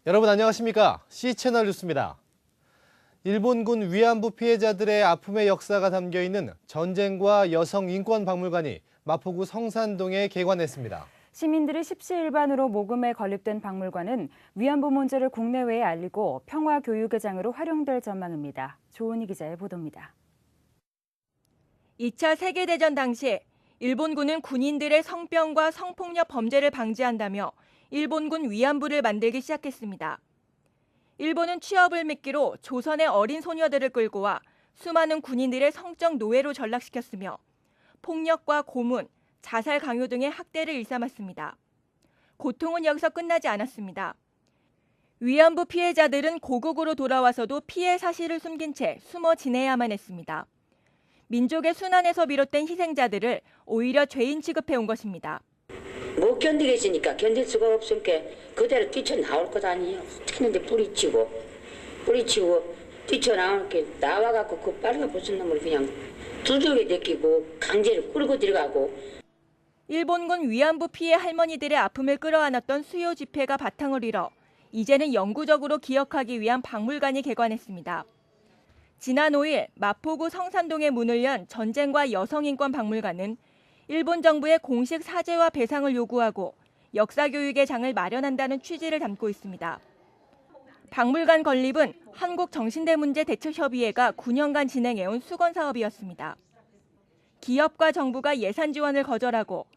여러분 안녕하십니까? C채널 뉴스입니다. 일본군 위안부 피해자들의 아픔의 역사가 담겨있는 전쟁과 여성 인권 박물관이 마포구 성산동에 개관했습니다. 시민들이 십시일반으로 모금에 건립된 박물관은 위안부 문제를 국내외에 알리고 평화교육의 장으로 활용될 전망입니다. 조은희 기자의 보도입니다. 2차 세계대전 당시 일본군은 군인들의 성병과 성폭력 범죄를 방지한다며 일본군 위안부를 만들기 시작했습니다. 일본은 취업을 미끼로 조선의 어린 소녀들을 끌고 와 수많은 군인들의 성적 노예로 전락시켰으며 폭력과 고문, 자살 강요 등의 학대를 일삼았습니다. 고통은 여기서 끝나지 않았습니다. 위안부 피해자들은 고국으로 돌아와서도 피해 사실을 숨긴 채 숨어 지내야만 했습니다. 민족의 순환에서 비롯된 희생자들을 오히려 죄인 취급해온 것입니다. 못 견디겠으니까 견딜 수가 없으니까 그대로 뛰쳐나올 것 아니에요. 했는데 뿌리치고 뛰쳐나오게 나와갖고 그 빨간 벗은 놈을 그냥 두들겨 제끼고 강제로 끌고 들어가고. 일본군 위안부 피해 할머니들의 아픔을 끌어안았던 수요 집회가 바탕을 이뤄 이제는 영구적으로 기억하기 위한 박물관이 개관했습니다. 지난 5일 마포구 성산동에 문을 연 전쟁과 여성인권 박물관은 일본 정부의 공식 사죄와 배상을 요구하고 역사교육의 장을 마련한다는 취지를 담고 있습니다. 박물관 건립은 한국정신대문제대책협의회가 9년간 진행해온 수건사업이었습니다. 기업과 정부가 예산 지원을 거절하고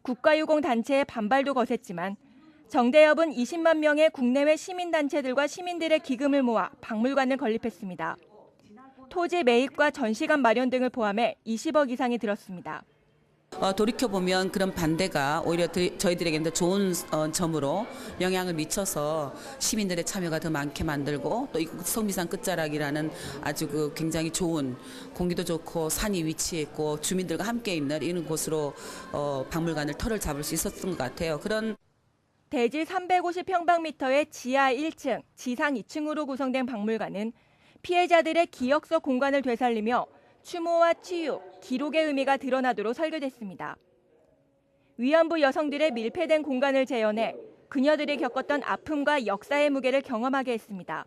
국가유공단체의 반발도 거셌지만 정대협은 20만 명의 국내외 시민단체들과 시민들의 기금을 모아 박물관을 건립했습니다. 토지 매입과 전시관 마련 등을 포함해 20억 이상이 들었습니다. 돌이켜보면 그런 반대가 오히려 저희들에게는 더 좋은 점으로 영향을 미쳐서 시민들의 참여가 더 많게 만들고 또 성미산 끝자락이라는 아주 굉장히 좋은 공기도 좋고 산이 위치해 있고 주민들과 함께 있는 이런 곳으로 박물관을 터를 잡을 수 있었던 것 같아요. 대지 350평방미터의 지하 1층, 지상 2층으로 구성된 박물관은 피해자들의 기억 속 공간을 되살리며 추모와 치유, 기록의 의미가 드러나도록 설계됐습니다. 위안부 여성들의 밀폐된 공간을 재현해 그녀들이 겪었던 아픔과 역사의 무게를 경험하게 했습니다.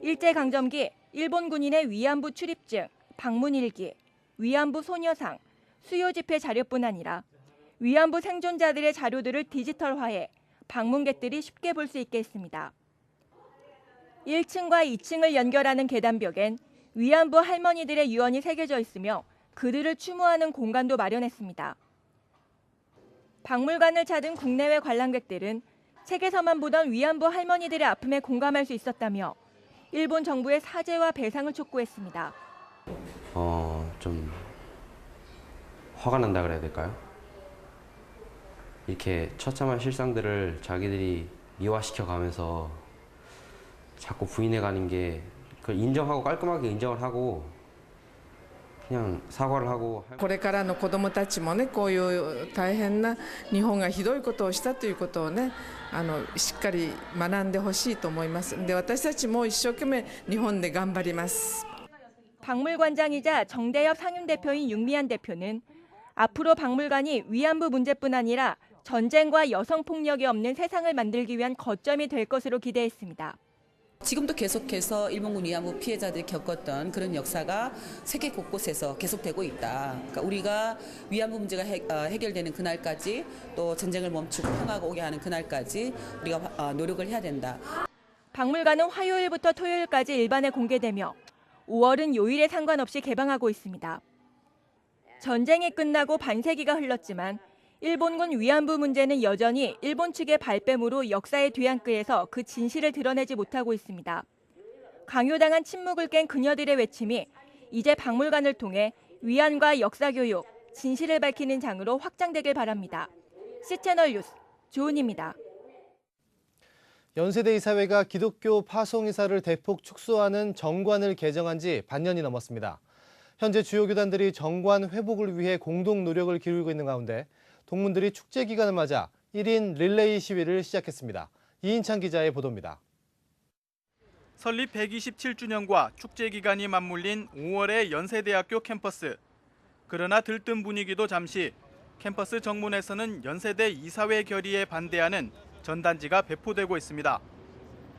일제강점기 일본 군인의 위안부 출입증, 방문일기, 위안부 소녀상, 수요집회 자료뿐 아니라 위안부 생존자들의 자료들을 디지털화해 방문객들이 쉽게 볼 수 있게 했습니다. 1층과 2층을 연결하는 계단벽엔 위안부 할머니들의 유언이 새겨져 있으며 그들을 추모하는 공간도 마련했습니다. 박물관을 찾은 국내외 관람객들은 책에서만 보던 위안부 할머니들의 아픔에 공감할 수 있었다며 일본 정부의 사죄와 배상을 촉구했습니다. 좀 화가 난다 그래야 될까요? 이렇게 처참한 실상들을 자기들이 미화시켜 가면서 자꾸 부인해가는 게 그걸 인정하고 깔끔하게 인정을 하고 그냥 사과를 하고. これからの子どもたちもね、こういう大変な日本がひどいことをしたということをね、しっかり学んでほしいと思います。で、私たちも一生懸命日本で頑張ります。 박물관장이자 정대협 상임대표인 윤미한 대표는 앞으로 박물관이 위안부 문제뿐 아니라 전쟁과 여성폭력이 없는 세상을 만들기 위한 거점이 될 것으로 기대했습니다. 지금도 계속해서 일본군 위안부 피해자들이 겪었던 그런 역사가 세계 곳곳에서 계속되고 있다. 그러니까 우리가 위안부 문제가 해결되는 그날까지 또 전쟁을 멈추고 평화가 오게 하는 그날까지 우리가 노력을 해야 된다. 박물관은 화요일부터 토요일까지 일반에 공개되며 5월은 요일에 상관없이 개방하고 있습니다. 전쟁이 끝나고 반세기가 흘렀지만 일본군 위안부 문제는 여전히 일본 측의 발뺌으로 역사의 뒤안길에서 그 진실을 드러내지 못하고 있습니다. 강요당한 침묵을 깬 그녀들의 외침이 이제 박물관을 통해 위안과 역사교육, 진실을 밝히는 장으로 확장되길 바랍니다. C채널 뉴스 조은희입니다. 연세대 이사회가 기독교 파송이사를 대폭 축소하는 정관을 개정한 지 반년이 넘었습니다. 현재 주요 교단들이 정관 회복을 위해 공동 노력을 기울이고 있는 가운데 동문들이 축제 기간을 맞아 1인 릴레이 시위를 시작했습니다. 이인찬 기자의 보도입니다. 설립 127주년과 축제 기간이 맞물린 5월의 연세대학교 캠퍼스. 그러나 들뜬 분위기도 잠시 캠퍼스 정문에서는 연세대 이사회 결의에 반대하는 전단지가 배포되고 있습니다.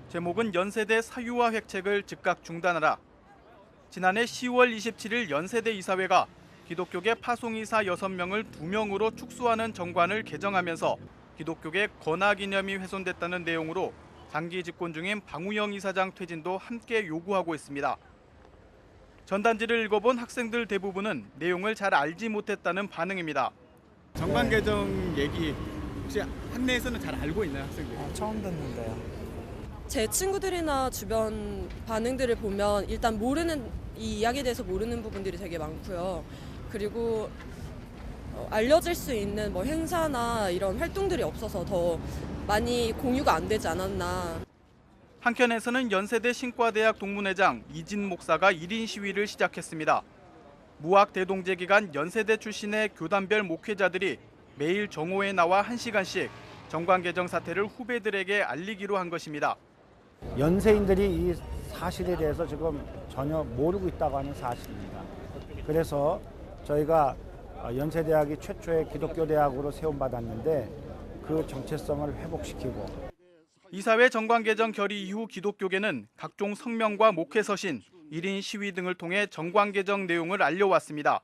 제목은 연세대 사유화 획책을 즉각 중단하라. 지난해 10월 27일 연세대 이사회가 기독교계 파송이사 6명을 2명으로 축소하는 정관을 개정하면서 기독교계 건화기념이 훼손됐다는 내용으로 장기 집권 중인 방우영 이사장 퇴진도 함께 요구하고 있습니다. 전단지를 읽어본 학생들 대부분은 내용을 잘 알지 못했다는 반응입니다. 정관 개정 얘기 혹시 학내에서는 잘 알고 있나요, 학생들이? 처음 듣는데요. 제 친구들이나 주변 반응들을 보면 일단 이 이야기에 대해서 모르는 부분들이 되게 많고요. 그리고 알려질 수 있는 뭐 행사나 이런 활동들이 없어서 더 많이 공유가 안 되지 않았나. 한켠에서는 연세대 신과대학 동문회장 이진 목사가 1인 시위를 시작했습니다. 무학 대동제 기간 연세대 출신의 교단별 목회자들이 매일 정오에 나와 1시간씩 정관 개정 사태를 후배들에게 알리기로 한 것입니다. 연세인들이 이 사실에 대해서 지금 전혀 모르고 있다고 하는 사실입니다. 그래서 저희가 연세대학이 최초의 기독교 대학으로 세움받았는데 그 정체성을 회복시키고 이사회 정관 개정 결의 이후 기독교계는 각종 성명과 목회 서신, 1인 시위 등을 통해 정관 개정 내용을 알려왔습니다.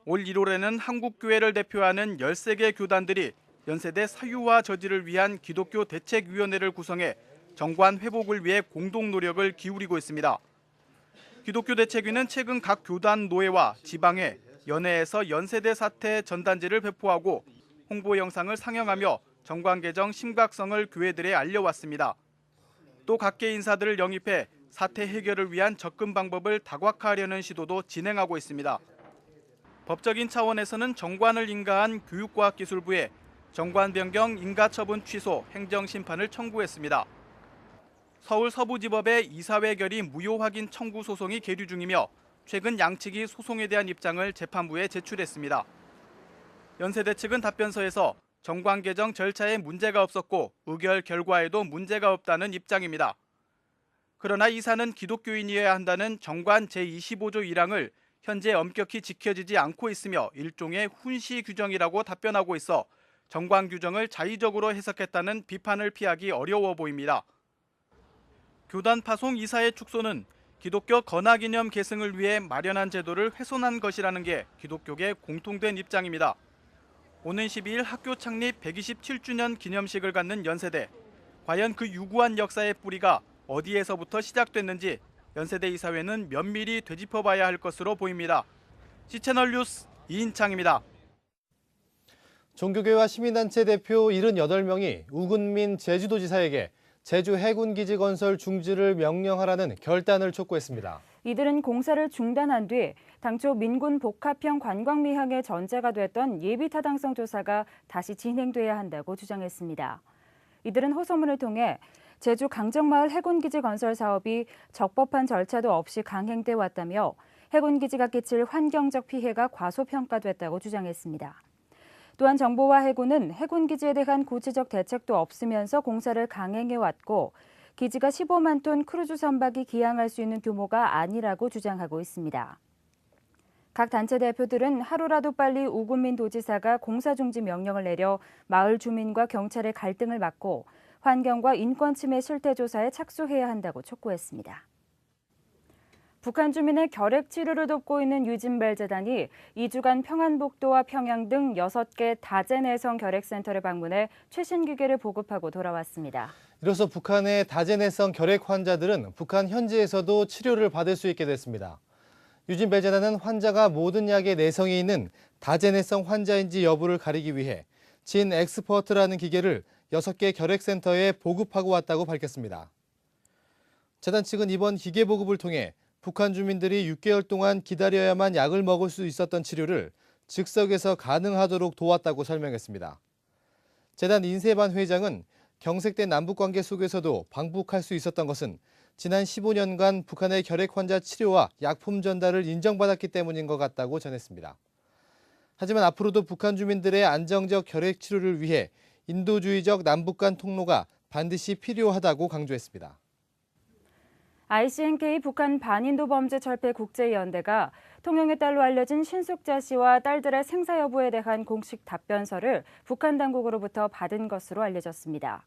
올 1월에는 한국교회를 대표하는 13개 교단들이 연세대 사유화 저지를 위한 기독교 대책위원회를 구성해 정관 회복을 위해 공동 노력을 기울이고 있습니다. 기독교 대책위는 최근 각 교단 노회와 지방회, 연회에서 연세대 사태 전단지를 배포하고 홍보 영상을 상영하며 정관 개정 심각성을 교회들에 알려왔습니다. 또 각계 인사들을 영입해 사태 해결을 위한 접근 방법을 다각화하려는 시도도 진행하고 있습니다. 법적인 차원에서는 정관을 인가한 교육과학기술부에 정관 변경 인가처분 취소 행정심판을 청구했습니다. 서울 서부지법의 이사회 결의 무효 확인 청구 소송이 계류 중이며 최근 양측이 소송에 대한 입장을 재판부에 제출했습니다. 연세대 측은 답변서에서 정관 개정 절차에 문제가 없었고 의결 결과에도 문제가 없다는 입장입니다. 그러나 이사는 기독교인이어야 한다는 정관 제25조 1항을 현재 엄격히 지켜지지 않고 있으며 일종의 훈시 규정이라고 답변하고 있어 정관 규정을 자의적으로 해석했다는 비판을 피하기 어려워 보입니다. 교단 파송 이사의 축소는 기독교 건화기념 계승을 위해 마련한 제도를 훼손한 것이라는 게 기독교계 공통된 입장입니다. 오는 12일 학교 창립 127주년 기념식을 갖는 연세대. 과연 그 유구한 역사의 뿌리가 어디에서부터 시작됐는지 연세대 이사회는 면밀히 되짚어봐야 할 것으로 보입니다. C채널 뉴스 이인창입니다. 종교계와 시민단체 대표 78명이 우근민 제주도지사에게 제주 해군기지 건설 중지를 명령하라는 결단을 촉구했습니다. 이들은 공사를 중단한 뒤 당초 민군 복합형 관광미항의 전제가 됐던 예비타당성 조사가 다시 진행돼야 한다고 주장했습니다. 이들은 호소문을 통해 제주 강정마을 해군기지 건설 사업이 적법한 절차도 없이 강행돼 왔다며 해군기지가 끼칠 환경적 피해가 과소평가됐다고 주장했습니다. 또한 정부와 해군은 해군기지에 대한 구체적 대책도 없으면서 공사를 강행해왔고 기지가 15만 톤 크루즈 선박이 기항할 수 있는 규모가 아니라고 주장하고 있습니다. 각 단체 대표들은 하루라도 빨리 우근민 도지사가 공사 중지 명령을 내려 마을 주민과 경찰의 갈등을 막고 환경과 인권 침해 실태 조사에 착수해야 한다고 촉구했습니다. 북한 주민의 결핵 치료를 돕고 있는 유진벨 재단이 2주간 평안북도와 평양 등 6개 다제내성 결핵센터를 방문해 최신 기계를 보급하고 돌아왔습니다. 이로써 북한의 다제내성 결핵 환자들은 북한 현지에서도 치료를 받을 수 있게 됐습니다. 유진벨 재단은 환자가 모든 약에 내성이 있는 다제내성 환자인지 여부를 가리기 위해 진 엑스퍼트라는 기계를 6개 결핵센터에 보급하고 왔다고 밝혔습니다. 재단 측은 이번 기계 보급을 통해 북한 주민들이 6개월 동안 기다려야만 약을 먹을 수 있었던 치료를 즉석에서 가능하도록 도왔다고 설명했습니다. 재단 인세반 회장은 경색된 남북관계 속에서도 방북할 수 있었던 것은 지난 15년간 북한의 결핵 환자 치료와 약품 전달을 인정받았기 때문인 것 같다고 전했습니다. 하지만 앞으로도 북한 주민들의 안정적 결핵 치료를 위해 인도주의적 남북 간 통로가 반드시 필요하다고 강조했습니다. ICNK 북한 반인도 범죄 철폐 국제연대가 통영의 딸로 알려진 신숙자 씨와 딸들의 생사 여부에 대한 공식 답변서를 북한 당국으로부터 받은 것으로 알려졌습니다.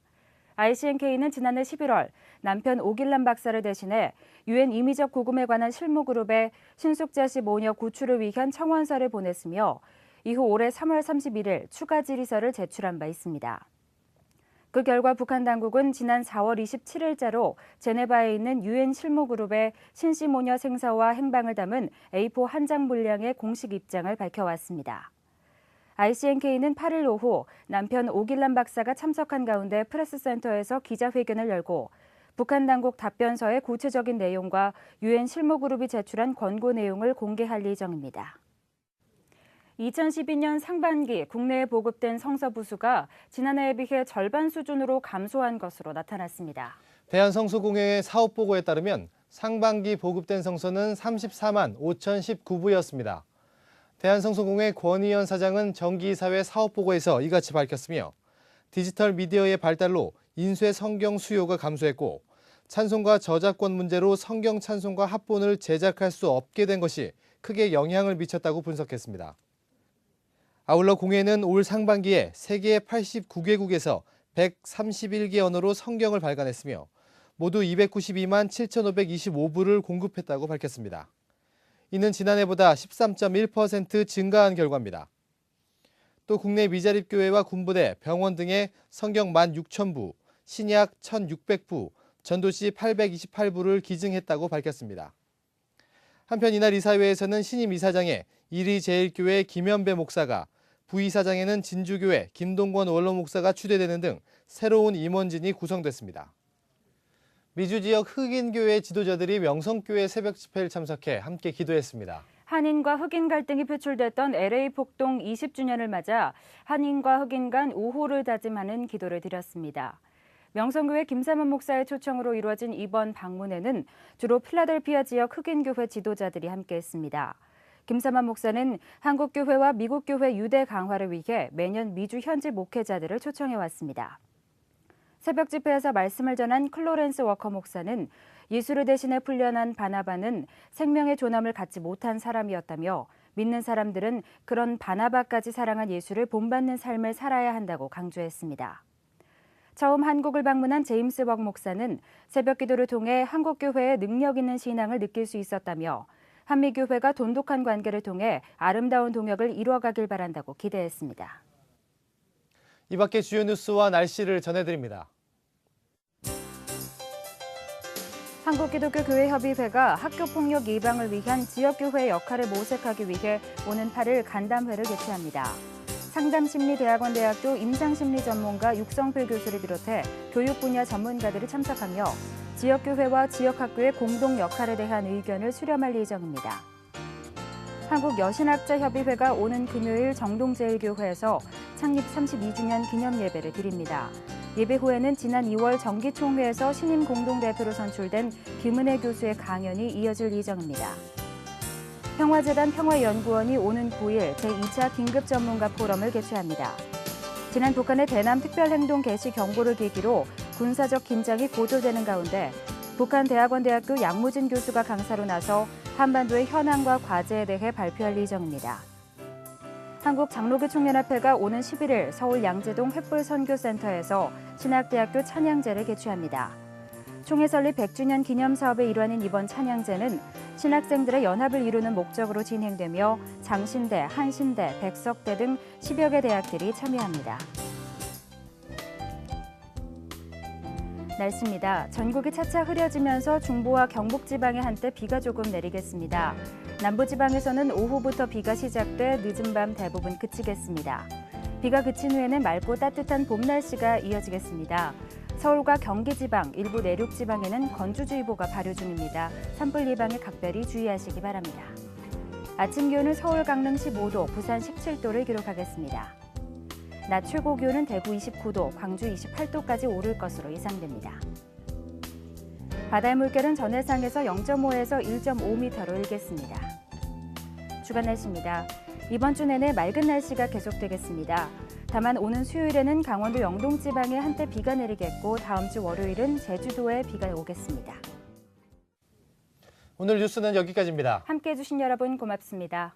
ICNK는 지난해 11월 남편 오길란 박사를 대신해 유엔 임의적 구금에 관한 실무그룹에 신숙자씨 모녀 구출을 위한 청원서를 보냈으며 이후 올해 3월 31일 추가 질의서를 제출한 바 있습니다. 그 결과 북한 당국은 지난 4월 27일자로 제네바에 있는 유엔 실무그룹에 신씨 모녀 생사와 행방을 담은 A4 한 장 분량의 공식 입장을 밝혀왔습니다. ICNK는 8일 오후 남편 오길란 박사가 참석한 가운데 프레스센터에서 기자회견을 열고 북한 당국 답변서의 구체적인 내용과 유엔 실무그룹이 제출한 권고 내용을 공개할 예정입니다. 2012년 상반기 국내에 보급된 성서 부수가 지난해에 비해 절반 수준으로 감소한 것으로 나타났습니다. 대한성서공회의 사업보고에 따르면 상반기 보급된 성서는 34만 5,019부였습니다. 대한성서공회 권희연 사장은 정기이사회 사업보고에서 이같이 밝혔으며 디지털 미디어의 발달로 인쇄 성경 수요가 감소했고 찬송가 저작권 문제로 성경 찬송가 합본을 제작할 수 없게 된 것이 크게 영향을 미쳤다고 분석했습니다. 아울러 공회는 올 상반기에 세계 89개국에서 131개 언어로 성경을 발간했으며 모두 292만 7,525부를 공급했다고 밝혔습니다. 이는 지난해보다 13.1% 증가한 결과입니다. 또 국내 미자립 교회와 군부대, 병원 등의 성경 16,000부, 신약 1,600부, 전도시 828부를 기증했다고 밝혔습니다. 한편 이날 이사회에서는 신임 이사장에 이리제일교회 김현배 목사가, 부이사장에는 진주교회 김동권 원로 목사가 추대되는 등 새로운 임원진이 구성됐습니다. 미주 지역 흑인교회 지도자들이 명성교회 새벽 집회를 참석해 함께 기도했습니다. 한인과 흑인 갈등이 표출됐던 LA 폭동 20주년을 맞아 한인과 흑인 간 우호를 다짐하는 기도를 드렸습니다. 명성교회 김삼원 목사의 초청으로 이루어진 이번 방문회는 주로 필라델피아 지역 흑인교회 지도자들이 함께했습니다. 김삼원 목사는 한국교회와 미국교회 유대 강화를 위해 매년 미주 현지 목회자들을 초청해왔습니다. 새벽 집회에서 말씀을 전한 클로렌스 워커 목사는 예수를 대신해 풀려난 바나바는 생명의 존엄을 갖지 못한 사람이었다며 믿는 사람들은 그런 바나바까지 사랑한 예수를 본받는 삶을 살아야 한다고 강조했습니다. 처음 한국을 방문한 제임스 벅 목사는 새벽 기도를 통해 한국교회의 능력 있는 신앙을 느낄 수 있었다며 한미교회가 돈독한 관계를 통해 아름다운 동역을 이루어가길 바란다고 기대했습니다. 이 밖의 주요 뉴스와 날씨를 전해드립니다. 한국기독교교회협의회가 학교폭력 예방을 위한 지역교회의 역할을 모색하기 위해 오는 8일 간담회를 개최합니다. 상담심리대학원대학교 임상심리 전문가 육성필 교수를 비롯해 교육 분야 전문가들이 참석하며 지역교회와 지역학교의 공동 역할에 대한 의견을 수렴할 예정입니다. 한국여신학자협의회가 오는 금요일 정동제일교회에서 창립 32주년 기념 예배를 드립니다. 예배 후에는 지난 2월 정기총회에서 신임 공동대표로 선출된 김은혜 교수의 강연이 이어질 예정입니다. 평화재단 평화연구원이 오는 9일 제2차 긴급전문가 포럼을 개최합니다. 지난 북한의 대남 특별행동 개시 경보를 계기로 군사적 긴장이 고조되는 가운데 북한 대학원대학교 양무진 교수가 강사로 나서 한반도의 현황과 과제에 대해 발표할 예정입니다. 한국장로교총연합회가 오는 11일 서울 양재동 횃불선교센터에서 신학대학교 찬양제를 개최합니다. 총회 설립 100주년 기념 사업의 일환인 이번 찬양제는 신학생들의 연합을 이루는 목적으로 진행되며 장신대, 한신대, 백석대 등 10여 개 대학들이 참여합니다. 날씨입니다. 전국이 차차 흐려지면서 중부와 경북지방에 한때 비가 조금 내리겠습니다. 남부지방에서는 오후부터 비가 시작돼 늦은 밤 대부분 그치겠습니다. 비가 그친 후에는 맑고 따뜻한 봄 날씨가 이어지겠습니다. 서울과 경기지방, 일부 내륙지방에는 건조주의보가 발효 중입니다. 산불 예방에 각별히 주의하시기 바랍니다. 아침 기온은 서울, 강릉 15도, 부산 17도를 기록하겠습니다. 낮 최고 기온은 대구 29도, 광주 28도까지 오를 것으로 예상됩니다. 바다의 물결은 전해상에서 0.5에서 1.5m로 일겠습니다. 주간 날씨입니다. 이번 주 내내 맑은 날씨가 계속되겠습니다. 다만 오는 수요일에는 강원도 영동 지방에 한때 비가 내리겠고 다음 주 월요일은 제주도에 비가 오겠습니다. 오늘 뉴스는 여기까지입니다. 함께해 주신 여러분 고맙습니다.